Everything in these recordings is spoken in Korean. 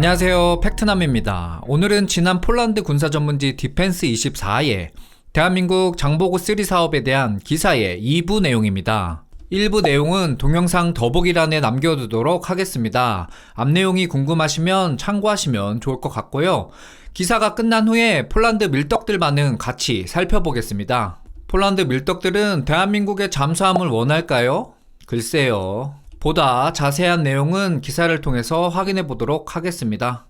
안녕하세요, 팩트남입니다. 오늘은 지난 폴란드 군사전문지 디펜스24에 대한민국 장보고3 사업에 대한 기사의 2부 내용입니다. 1부 내용은 동영상 더보기란에 남겨두도록 하겠습니다. 앞 내용이 궁금하시면 참고하시면 좋을 것 같고요. 기사가 끝난 후에 폴란드 밀떡들 반응 같이 살펴보겠습니다. 폴란드 밀떡들은 대한민국의 잠수함을 원할까요? 글쎄요. 보다 자세한 내용은 기사를 통해서 확인해 보도록 하겠습니다.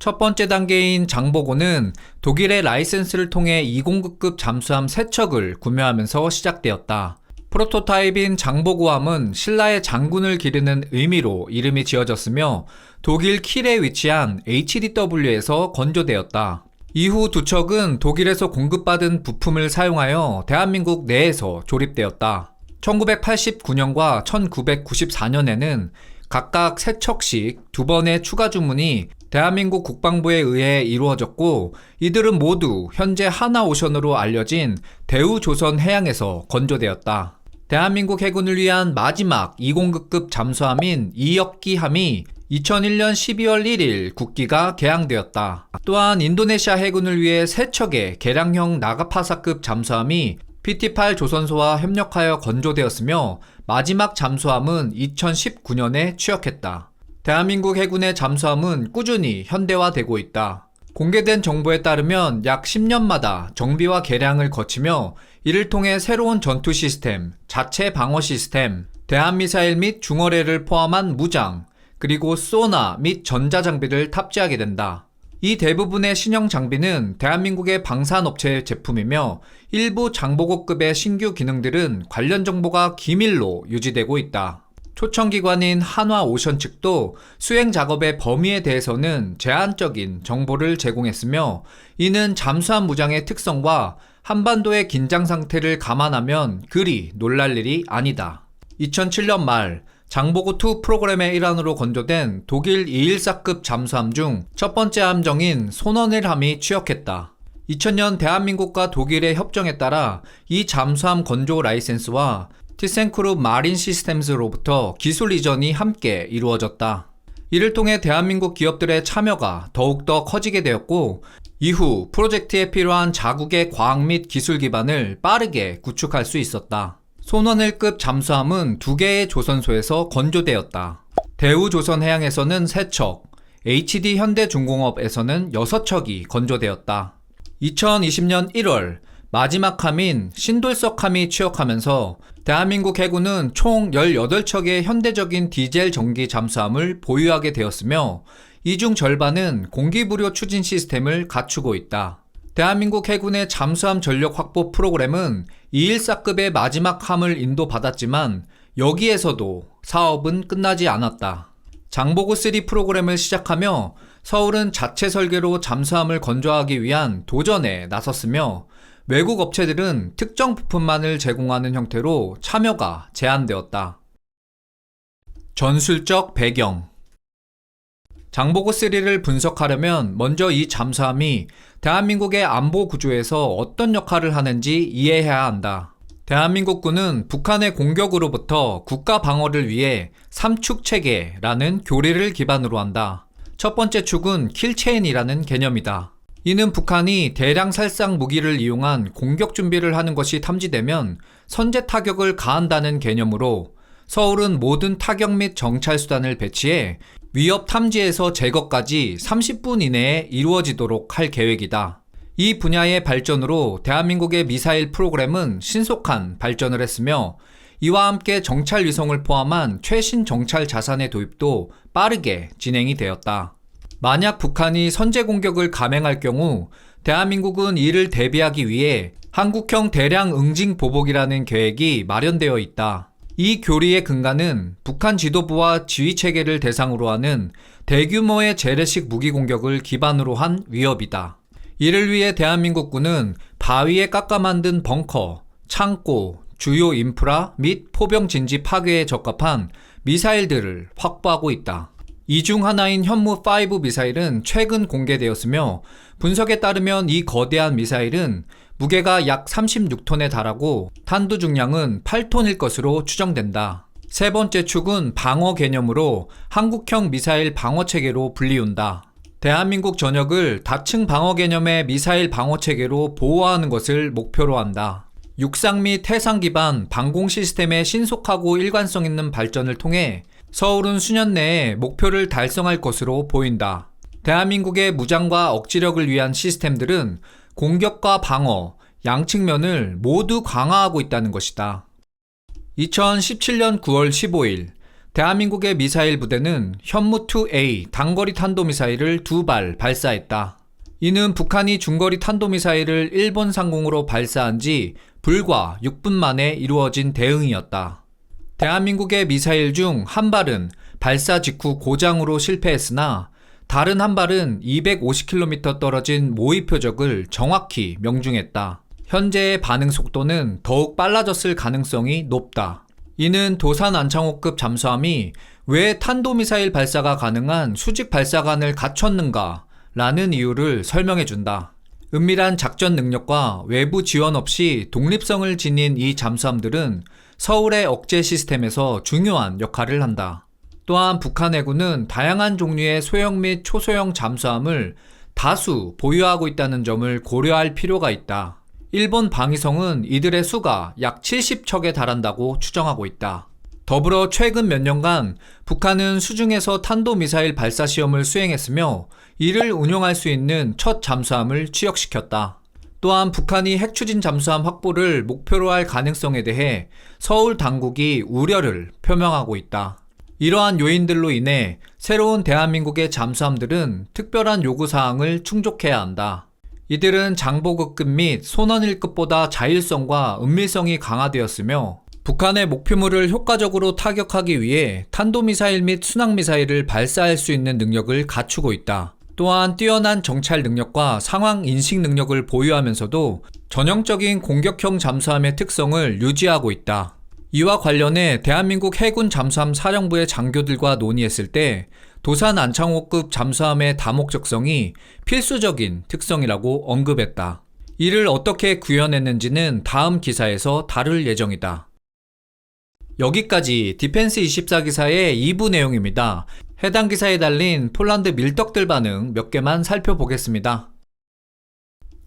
첫 번째 단계인 장보고는 독일의 라이센스를 통해 20급급 잠수함 3척을 구매하면서 시작되었다. 프로토타입인 장보고함은 신라의 장군을 기르는 의미로 이름이 지어졌으며 독일 킬에 위치한 HDW에서 건조되었다. 이후 두 척은 독일에서 공급받은 부품을 사용하여 대한민국 내에서 조립되었다. 1989년과 1994년에는 각각 3척씩 2번의 추가 주문이 대한민국 국방부에 의해 이루어졌고, 이들은 모두 현재 하나오션으로 알려진 대우조선해양에서 건조되었다. 대한민국 해군을 위한 마지막 20급급 잠수함인 이역기함이 2001년 12월 1일 국기가 개항되었다. 또한 인도네시아 해군을 위해 3척의 개량형 나가파사급 잠수함이 PT-8 조선소와 협력하여 건조되었으며 마지막 잠수함은 2019년에 취역했다. 대한민국 해군의 잠수함은 꾸준히 현대화되고 있다. 공개된 정보에 따르면 약 10년마다 정비와 개량을 거치며 이를 통해 새로운 전투 시스템, 자체 방어 시스템, 대한미사일 및 중어뢰를 포함한 무장, 그리고 소나 및 전자장비를 탑재하게 된다. 이 대부분의 신형 장비는 대한민국의 방산업체의 제품이며 일부 장보고급의 신규 기능들은 관련 정보가 기밀로 유지되고 있다. 초청기관인 한화오션 측도 수행 작업의 범위에 대해서는 제한적인 정보를 제공했으며, 이는 잠수함 무장의 특성과 한반도의 긴장 상태를 감안하면 그리 놀랄 일이 아니다. 2007년 말 장보고2 프로그램의 일환으로 건조된 독일 214급 잠수함 중 첫 번째 함정인 손원일함이 취역했다. 2000년 대한민국과 독일의 협정에 따라 이 잠수함 건조 라이센스와 티센크룹 마린 시스템즈로부터 기술 이전이 함께 이루어졌다. 이를 통해 대한민국 기업들의 참여가 더욱더 커지게 되었고, 이후 프로젝트에 필요한 자국의 과학 및 기술 기반을 빠르게 구축할 수 있었다. 손원일급 잠수함은 2개의 조선소에서 건조되었다. 대우조선해양에서는 3척, HD 현대중공업에서는 6척이 건조되었다. 2020년 1월 마지막 함인 신돌석함이 취역하면서 대한민국 해군은 총 18척의 현대적인 디젤 전기 잠수함을 보유하게 되었으며, 이 중 절반은 공기부료 추진 시스템을 갖추고 있다. 대한민국 해군의 잠수함 전력 확보 프로그램은 214급의 마지막 함을 인도받았지만 여기에서도 사업은 끝나지 않았다. 장보고3 프로그램을 시작하며 서울은 자체 설계로 잠수함을 건조하기 위한 도전에 나섰으며, 외국 업체들은 특정 부품만을 제공하는 형태로 참여가 제한되었다. 전술적 배경. 장보고3를 분석하려면 먼저 이 잠수함이 대한민국의 안보 구조에서 어떤 역할을 하는지 이해해야 한다. 대한민국군은 북한의 공격으로부터 국가 방어를 위해 3축 체계라는 교리를 기반으로 한다. 첫 번째 축은 킬체인이라는 개념이다. 이는 북한이 대량 살상 무기를 이용한 공격 준비를 하는 것이 탐지되면 선제 타격을 가한다는 개념으로, 서울은 모든 타격 및 정찰 수단을 배치해 위협 탐지에서 제거까지 30분 이내에 이루어지도록 할 계획이다. 이 분야의 발전으로 대한민국의 미사일 프로그램은 신속한 발전을 했으며, 이와 함께 정찰 위성을 포함한 최신 정찰 자산의 도입도 빠르게 진행이 되었다. 만약 북한이 선제 공격을 감행할 경우 대한민국은 이를 대비하기 위해 한국형 대량 응징 보복이라는 계획이 마련되어 있다. 이 교리의 근간은 북한 지도부와 지휘체계를 대상으로 하는 대규모의 재래식 무기 공격을 기반으로 한 위협이다. 이를 위해 대한민국군은 바위에 깎아 만든 벙커, 창고, 주요 인프라 및 포병 진지 파괴에 적합한 미사일들을 확보하고 있다. 이 중 하나인 현무5 미사일은 최근 공개되었으며, 분석에 따르면 이 거대한 미사일은 무게가 약 36톤에 달하고 탄두 중량은 8톤일 것으로 추정된다. 세 번째 축은 방어 개념으로 한국형 미사일 방어 체계로 불리운다. 대한민국 전역을 다층 방어 개념의 미사일 방어 체계로 보호하는 것을 목표로 한다. 육상 및 해상 기반 방공 시스템의 신속하고 일관성 있는 발전을 통해 서울은 수년 내에 목표를 달성할 것으로 보인다. 대한민국의 무장과 억지력을 위한 시스템들은 공격과 방어, 양측면을 모두 강화하고 있다는 것이다. 2017년 9월 15일, 대한민국의 미사일 부대는 현무2A 단거리 탄도미사일을 2발 발사했다. 이는 북한이 중거리 탄도미사일을 일본 상공으로 발사한 지 불과 6분 만에 이루어진 대응이었다. 대한민국의 미사일 중 한 발은 발사 직후 고장으로 실패했으나 다른 한 발은 250km 떨어진 모의 표적을 정확히 명중했다. 현재의 반응 속도는 더욱 빨라졌을 가능성이 높다. 이는 도산 안창호급 잠수함이 왜 탄도미사일 발사가 가능한 수직 발사관을 갖췄는가 라는 이유를 설명해준다. 은밀한 작전 능력과 외부 지원 없이 독립성을 지닌 이 잠수함들은 서울의 억제 시스템에서 중요한 역할을 한다. 또한 북한 해군은 다양한 종류의 소형 및 초소형 잠수함을 다수 보유하고 있다는 점을 고려할 필요가 있다. 일본 방위성은 이들의 수가 약 70척에 달한다고 추정하고 있다. 더불어 최근 몇 년간 북한은 수중에서 탄도미사일 발사 시험을 수행했으며 이를 운용할 수 있는 첫 잠수함을 취역시켰다. 또한 북한이 핵추진 잠수함 확보를 목표로 할 가능성에 대해 서울 당국이 우려를 표명하고 있다. 이러한 요인들로 인해 새로운 대한민국의 잠수함들은 특별한 요구사항을 충족해야 한다. 이들은 장보급급 및 손원일급보다 자율성과 은밀성이 강화되었으며 북한의 목표물을 효과적으로 타격하기 위해 탄도미사일 및 순항미사일을 발사할 수 있는 능력을 갖추고 있다. 또한 뛰어난 정찰 능력과 상황 인식 능력을 보유하면서도 전형적인 공격형 잠수함의 특성을 유지하고 있다. 이와 관련해 대한민국 해군 잠수함 사령부의 장교들과 논의했을 때 도산 안창호급 잠수함의 다목적성이 필수적인 특성이라고 언급했다. 이를 어떻게 구현했는지는 다음 기사에서 다룰 예정이다. 여기까지 디펜스24 기사의 2부 내용입니다. 해당 기사에 달린 폴란드 밀떡들 반응 몇 개만 살펴보겠습니다.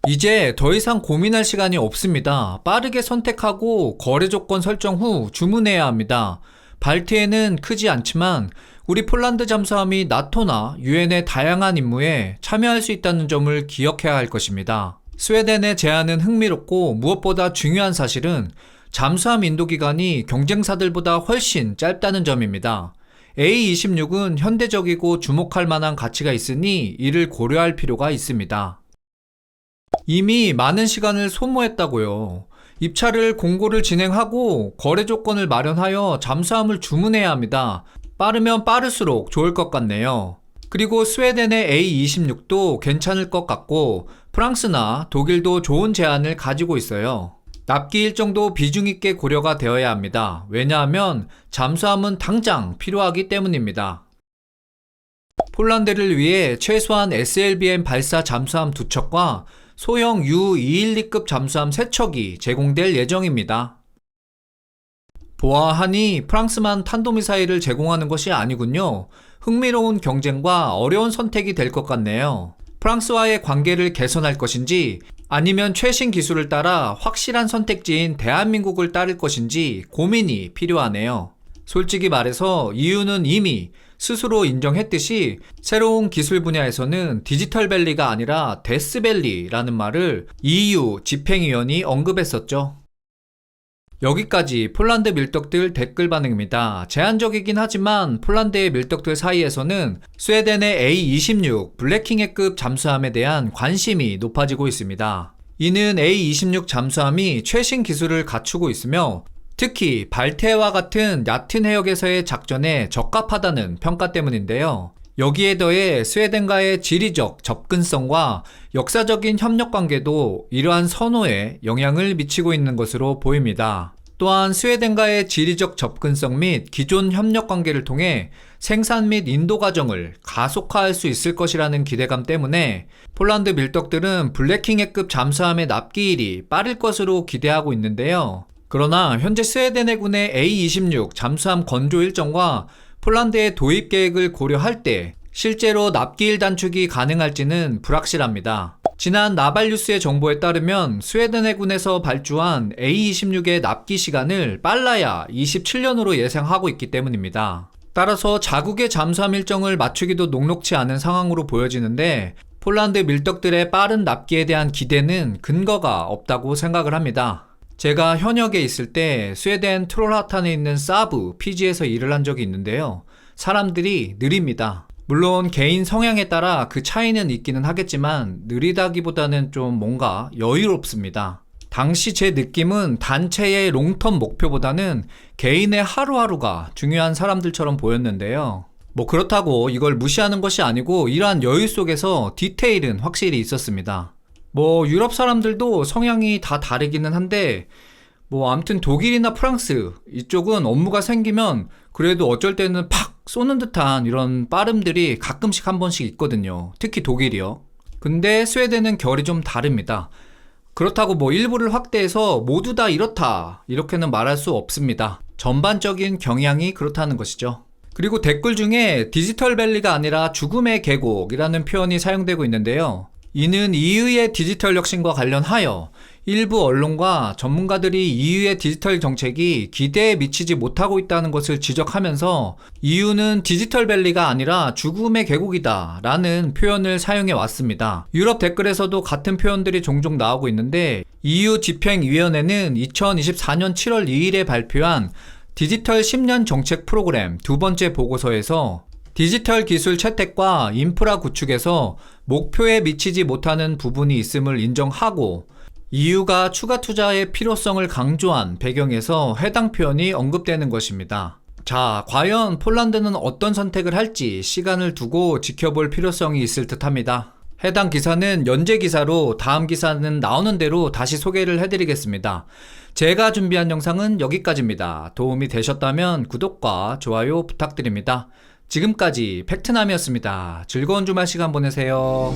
이제 더 이상 고민할 시간이 없습니다. 빠르게 선택하고 거래 조건 설정 후 주문해야 합니다. 발트해는 크지 않지만 우리 폴란드 잠수함이 나토나 유엔의 다양한 임무에 참여할 수 있다는 점을 기억해야 할 것입니다. 스웨덴의 제안은 흥미롭고 무엇보다 중요한 사실은 잠수함 인도 기간이 경쟁사들보다 훨씬 짧다는 점입니다. A26은 현대적이고 주목할 만한 가치가 있으니 이를 고려할 필요가 있습니다. 이미 많은 시간을 소모했다고요. 입찰을 공고를 진행하고 거래 조건을 마련하여 잠수함을 주문해야 합니다. 빠르면 빠를수록 좋을 것 같네요. 그리고 스웨덴의 A26도 괜찮을 것 같고 프랑스나 독일도 좋은 제안을 가지고 있어요. 납기 일정도 비중 있게 고려가 되어야 합니다. 왜냐하면 잠수함은 당장 필요하기 때문입니다. 폴란드를 위해 최소한 SLBM 발사 잠수함 2척과 소형 U-212급 잠수함 3척이 제공될 예정입니다. 보아하니 프랑스만 탄도미사일을 제공하는 것이 아니군요. 흥미로운 경쟁과 어려운 선택이 될 것 같네요. 프랑스와의 관계를 개선할 것인지 아니면 최신 기술을 따라 확실한 선택지인 대한민국을 따를 것인지 고민이 필요하네요. 솔직히 말해서 EU는 이미 스스로 인정했듯이 새로운 기술 분야에서는 디지털밸리가 아니라 데스밸리라는 말을 EU 집행위원이 언급했었죠. 여기까지 폴란드 밀떡들 댓글 반응입니다. 제한적이긴 하지만 폴란드의 밀떡들 사이에서는 스웨덴의 A26 블랙킹해급 잠수함에 대한 관심이 높아지고 있습니다. 이는 A26 잠수함이 최신 기술을 갖추고 있으며 특히 발트해와 같은 얕은 해역에서의 작전에 적합하다는 평가 때문인데요. 여기에 더해 스웨덴과의 지리적 접근성과 역사적인 협력 관계도 이러한 선호에 영향을 미치고 있는 것으로 보입니다. 또한 스웨덴과의 지리적 접근성 및 기존 협력 관계를 통해 생산 및 인도 과정을 가속화할 수 있을 것이라는 기대감 때문에 폴란드 밀떡들은 블랙킹해급 잠수함의 납기일이 빠를 것으로 기대하고 있는데요. 그러나 현재 스웨덴 해군의 A-26 잠수함 건조 일정과 폴란드의 도입 계획을 고려할 때 실제로 납기일 단축이 가능할지는 불확실합니다. 지난 나발뉴스의 정보에 따르면 스웨덴 해군에서 발주한 A-26의 납기 시간을 빨라야 27년으로 예상하고 있기 때문입니다. 따라서 자국의 잠수함 일정을 맞추기도 녹록치 않은 상황으로 보여지는데 폴란드 밀떡들의 빠른 납기에 대한 기대는 근거가 없다고 생각을 합니다. 제가 현역에 있을 때 스웨덴 트롤하탄에 있는 사브 피지에서 일을 한 적이 있는데요. 사람들이 느립니다. 물론 개인 성향에 따라 그 차이는 있기는 하겠지만 느리다기보다는 좀 뭔가 여유롭습니다. 당시 제 느낌은 단체의 롱텀 목표보다는 개인의 하루하루가 중요한 사람들처럼 보였는데요. 뭐 그렇다고 이걸 무시하는 것이 아니고 이러한 여유 속에서 디테일은 확실히 있었습니다. 뭐 유럽 사람들도 성향이 다 다르기는 한데 뭐 아무튼 독일이나 프랑스 이쪽은 업무가 생기면 그래도 어쩔 때는 팍 쏘는 듯한 이런 빠름들이 가끔씩 한 번씩 있거든요. 특히 독일이요. 근데 스웨덴은 결이 좀 다릅니다. 그렇다고 뭐 일부를 확대해서 모두 다 이렇다 이렇게는 말할 수 없습니다. 전반적인 경향이 그렇다는 것이죠. 그리고 댓글 중에 디지털밸리가 아니라 죽음의 계곡이라는 표현이 사용되고 있는데요. 이는 EU의 디지털 혁신과 관련하여 일부 언론과 전문가들이 EU의 디지털 정책이 기대에 미치지 못하고 있다는 것을 지적하면서 EU는 디지털밸리가 아니라 죽음의 계곡이다 라는 표현을 사용해 왔습니다. 유럽 댓글에서도 같은 표현들이 종종 나오고 있는데 EU 집행위원회는 2024년 7월 2일에 발표한 디지털 10년 정책 프로그램 두 번째 보고서에서 디지털 기술 채택과 인프라 구축에서 목표에 미치지 못하는 부분이 있음을 인정하고 EU가 추가 투자의 필요성을 강조한 배경에서 해당 표현이 언급되는 것입니다. 자, 과연 폴란드는 어떤 선택을 할지 시간을 두고 지켜볼 필요성이 있을 듯합니다. 해당 기사는 연재 기사로 다음 기사는 나오는 대로 다시 소개를 해드리겠습니다. 제가 준비한 영상은 여기까지입니다. 도움이 되셨다면 구독과 좋아요 부탁드립니다. 지금까지 팩트남이었습니다. 즐거운 주말 시간 보내세요.